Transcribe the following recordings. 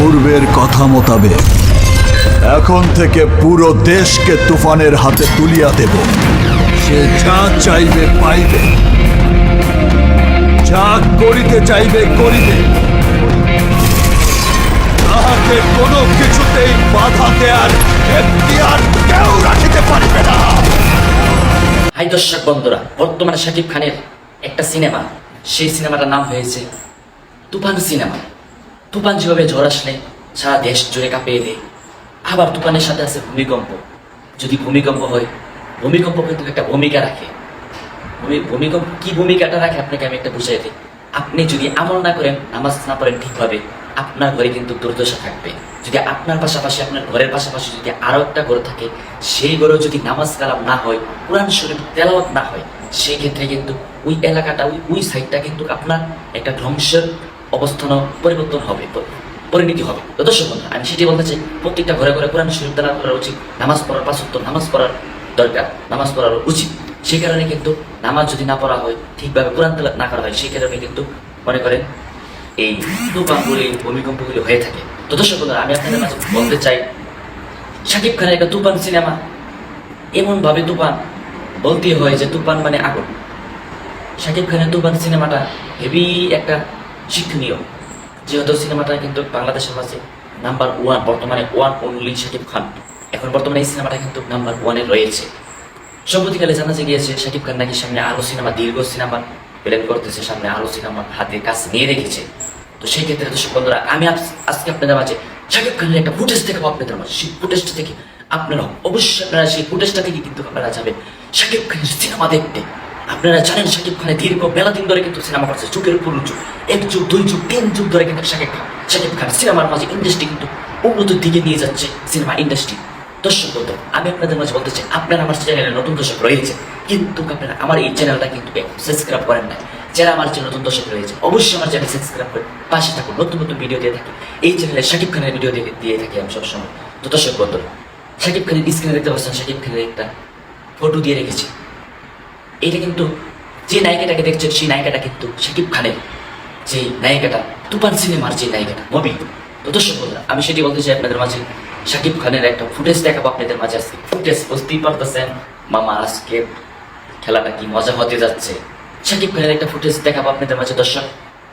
পূর্বের কথা মোতাবেক এখন থেকে পুরো দেশকে তুফানের হাতে তুলিয়া দেব। সে যা চাইবে পাইবে, যা করিতে চাইবে করিবে, তাহাকে কোনো কিছুতেই বাধা দেয়ার এখতিয়ার কেউ রাখিতে পারিবে না। হাই দর্শক বন্ধুরা, বর্তমানে শাকিব খানের একটা সিনেমা, সেই সিনেমাটার নাম হয়েছে তুফান সিনেমা। তুফান যেভাবে ঝড় আসলে সারা দেশ জুড়ে কাঁপিয়ে দেয়, আবার তুফানের সাথে আছে ভূমিকম্প। যদি ভূমিকম্প হয়, ভূমিকম্প কিন্তু একটা ভূমিকা রাখে। ভূমিকম্প কি ভূমিকাটা রাখে আপনাকে আমি একটা বুঝাই দিই। আপনি যদি আমল না করেন, নামাজ না পড়েন ঠিকভাবে, আপনার ঘরে কিন্তু দুর্দশা থাকবে। যদি আপনার পাশাপাশি, আপনার ঘরের পাশাপাশি যদি আরো একটা ঘর থাকে, সেই ঘরে যদি নামাজ কালাম না হয়, কোরআন শরীফ তেলাওয়াত না হয়, সেই ক্ষেত্রে কিন্তু ওই এলাকাটা, ওই সাইডটা কিন্তু আপনার একটা ধ্বংসের অবস্থান পরিবর্তন হবে, পরিণতি হবে। দর্শক বন্ধুরা, আমি সেটি বলতে চাই, প্রত্যেকটা ঘরে ঘরে কোরআন শরীফ তেলাওয়াত করা উচিত। নামাজ পড়ার 5 ওয়াক্ত নামাজ পড়ার দরকার, নামাজ পড়ার উচিত। সেই কারণে কিন্তু নামাজ যদি না পড়া হয়, ঠিকভাবে কোরআন তেলাওয়াত না করা হয়, সেই কারণে কিন্তু মনে করেন এই তুফানগুলি, ভূমিকম্পগুলি হয়ে থাকে। তো দর্শক বন্ধুরা, আমি আপনাদের মাঝে বলতে চাই, শাকিব খানের একটা তুফান সিনেমা, এমন ভাবে তুফান বলতে হয় যে তুফান মানে আগুন। শাকিব খানের তুফান সিনেমাটা হেভি একটা শিক্ষণীয়, যেহেতু সিনেমাটা কিন্তু বাংলাদেশের মাঝে নাম্বার 1, বর্তমানে 1 অনলি শাকিব খান। এখন বর্তমানে এই সিনেমাটা কিন্তু নাম্বার 1-এ রয়েছে। সম্প্রতিকালে জানা গিয়েছে শাকিব খান নাকি সামনে আরো সিনেমা, দীর্ঘ সিনেমা প্ল্যান করতেছে, সামনে আরো সিনেমা হাতে কাছে নিয়ে রেখেছে। তো সেই ক্ষেত্রে দর্শক বন্ধুরা, আমি আজকে আপনাদের মাঝে শাকিব খানের একটা ফুটেজ দেখাবো আপনাদের মাঝে। সেই ফুটেজটা থেকে আপনারা অবশ্যই, আপনারা সেই ফুটেজটা থেকে কিন্তু আপনারা যাবেন শাকিব খানের সিনেমা দেখতে। আপনারা জানেন শাকিব খানের দীর্ঘ মেলা দিন ধরে কিন্তু সিনেমা করছে, যুগের উপর যুগ, 1 যুগ 2 যুগ 3 যুগ ধরে কিন্তু শাকিব খান সিনেমার মাঝে ইন্ডাস্ট্রি কিন্তু উন্নতির দিকে নিয়ে যাচ্ছে, সিনেমা ইন্ডাস্ট্রি। দর্শক বন্ধু, আমি আপনাদের মাঝে বলতে চাই, আপনারা আমার চ্যানেলে নতুন দর্শক রয়েছে, কিন্তু আপনারা আমার এই চ্যানেলটা কিন্তু সাবস্ক্রাইব করেন না। যারা আমার চ্যানেল নতুন দর্শক রয়েছে, অবশ্যই আমার চ্যানেল সাবস্ক্রাইব করে পাশে থাকুন। নতুন নতুন ভিডিও দিয়ে থাকি এই চ্যানেলে, শাকিব খানের ভিডিও দিয়ে থাকি আমি সবসময়। তো দর্শক বন্ধু, শাকিব খানের স্ক্রিনে দেখতে পাচ্ছেন, শাকিব খানের একটা ফটো দিয়ে রেখেছি। এটা কিন্তু যে নায়িকাটাকে দেখছেন, সেই নায়িকাটা কিন্তু শাকিব খানের যে নায়িকাটা, তুফান সিনেমার যে নায়িকাটা, মবি। তো দর্শক বন্ধুরা, আমি সেটি বলতে চাই আপনাদের মাঝে, শাকিব খানের একটা ফুটেজ দেখাবো আপনাদের মাঝে আজকে। ফুটেজ বুঝতেই পারতেছেন মামা, আজকে খেলাটা কি মজা হতে যাচ্ছে। শাকিব খানের একটা ফুটেজ দেখাবো আপনাদের মাঝে দর্শক।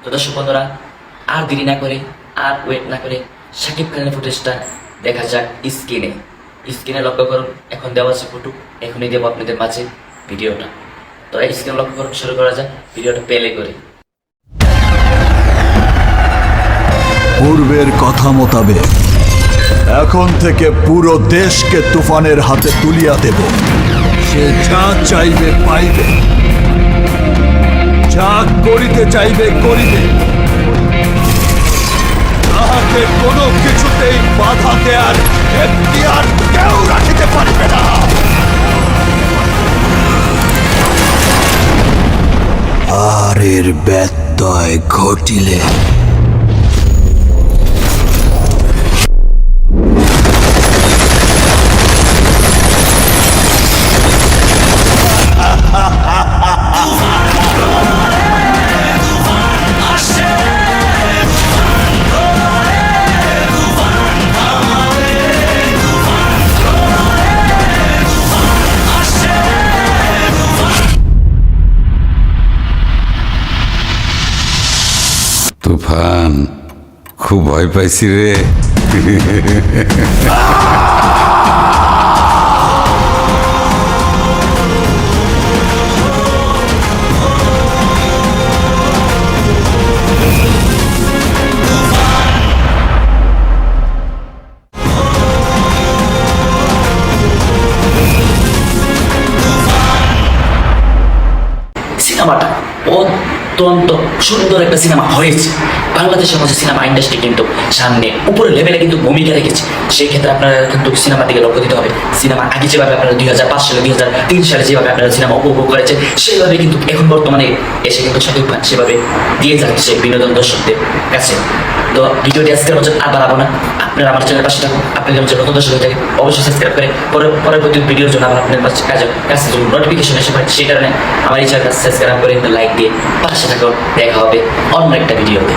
তো দর্শক বন্ধুরা, আর দেরি না করে, আর ওয়েট না করে শাকিব খানের ফুটেজটা দেখা যাক স্ক্রিনে লক্ষ্য করুন। এখন দেওয়া আছে ফটো, এখনই দেবো আপনাদের মাঝে ভিডিওটা। তো স্ক্রিনে লক্ষ্য করুন, শুরু করা যাক ভিডিওটা প্লে করে। পূর্বের কথা মোতাবেক এখন থেকে পুরো দেশকে তুফানের হাতে তুলিয়া দেব। সে যা চাইবে পাইবে, যা করিতে চাইবে করিবে, তাহাকে কোনো কিছুতেই বাধা দেয়ার এখতিয়ার কেউ রাখিতে পারিবে না। আর এর ব্যত্যয় ঘটিলে তুফান, খুব ভয় পাইছি রে। সিনেমাটা অত্যন্ত সুন্দর একটা সিনেমা হয়েছে। বাংলাদেশের মধ্যে সিনেমা ইন্ডাস্ট্রি কিন্তু সামনে উপরে লেভেলে কিন্তু ভূমিকা রেখেছে। সেই ক্ষেত্রে আপনারা কিন্তু সিনেমার দিকে লক্ষ্য দিতে হবে। সিনেমা আগে যেভাবে আপনারা 2005 সালে 2003 সালে যেভাবে আপনারা সিনেমা উপভোগ করেছেন, সেইভাবে কিন্তু এখন বর্তমানে এসে কিন্তু শাকিব খান সেভাবে দিয়ে যাচ্ছে বিনোদন দর্শকদের কাছে। তো ভিডিওটি আজকের মধ্যে আর বাড়াবো না, আপনারা আমার চ্যানেলের পাশে থাকুন। আপনাদের মধ্যে নতুন দর্শক হয়ে থাকে, অবশ্যই সাবস্ক্রাইব করে পরবর্তী ভিডিওর জন্য আবার আপনাদের কাছে যদি নোটিফিকেশন এসে পায়, সেই কারণে আমার এই চ্যানেলটা সাবস্ক্রাইব করে লাইক দিয়ে পাশে থাকুন। দেখা হবে অন্য একটা ভিডিওতে।